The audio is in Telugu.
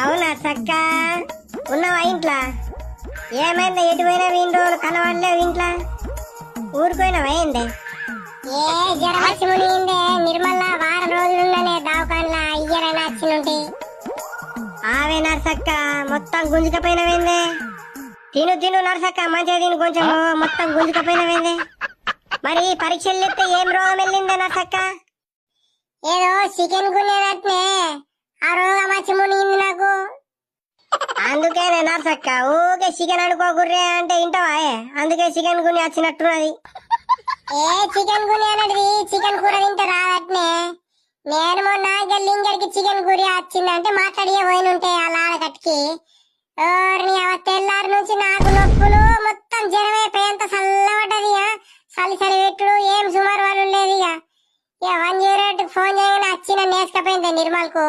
అవునా చక్క ఉన్నావా ఇంట్లో? ఏమైంది ఎటు పోయినా ఇన్ని రోజులు కనబడలేవు ఇంట్లో, ఊరిపోయినావా ఏందే? ఏ జ్వరం వచ్చి మునిగిందే నిర్మల, వారం రోజులున్నానే దావకాన్లా అయ్యరైనా వచ్చినుంటే. ఆవే నర్సక్క మొత్తం గుంజుకపోయినవేందే? తిను తిను నర్సక్క, మంచిగా తిను, కొంచెం మొత్తం గుంజుకపోయినవేందే? మరి పరీక్షలు ఎత్తే ఏం రోగం వెళ్ళిందే నర్సక్క? ఏదో చికెన్ గునేదట్నే ఆ రోగం వచ్చి మునిగింది నాకు. అందుకేనే నర్సక్క ఊకే చికెన్ అనుకోకుర్రే అంటే ఇంటవా? అందుకే చికెన్ గుని వచ్చినట్టున్నది. ఏ చికెన్ గుని అన్నది చికెన్ కూర తింటే రాదట్నే. నేను మొన్న లింగడికి చికెన్ గురి వచ్చిందంటే మాట్లాడియే పోయినుంటే అలా కట్టికి తెల్లారి నుంచి నాకు నొప్పులు, మొత్తం జ్వరం అయిపోయేంత చల్లబడ్డది. చలి చలి పెట్టుడు ఏం సుమారు వాళ్ళు లేదు. ఇక 108 ఫోన్ చేయగానే వచ్చి నన్ను వేసుకపోయింది నిర్మల్కు.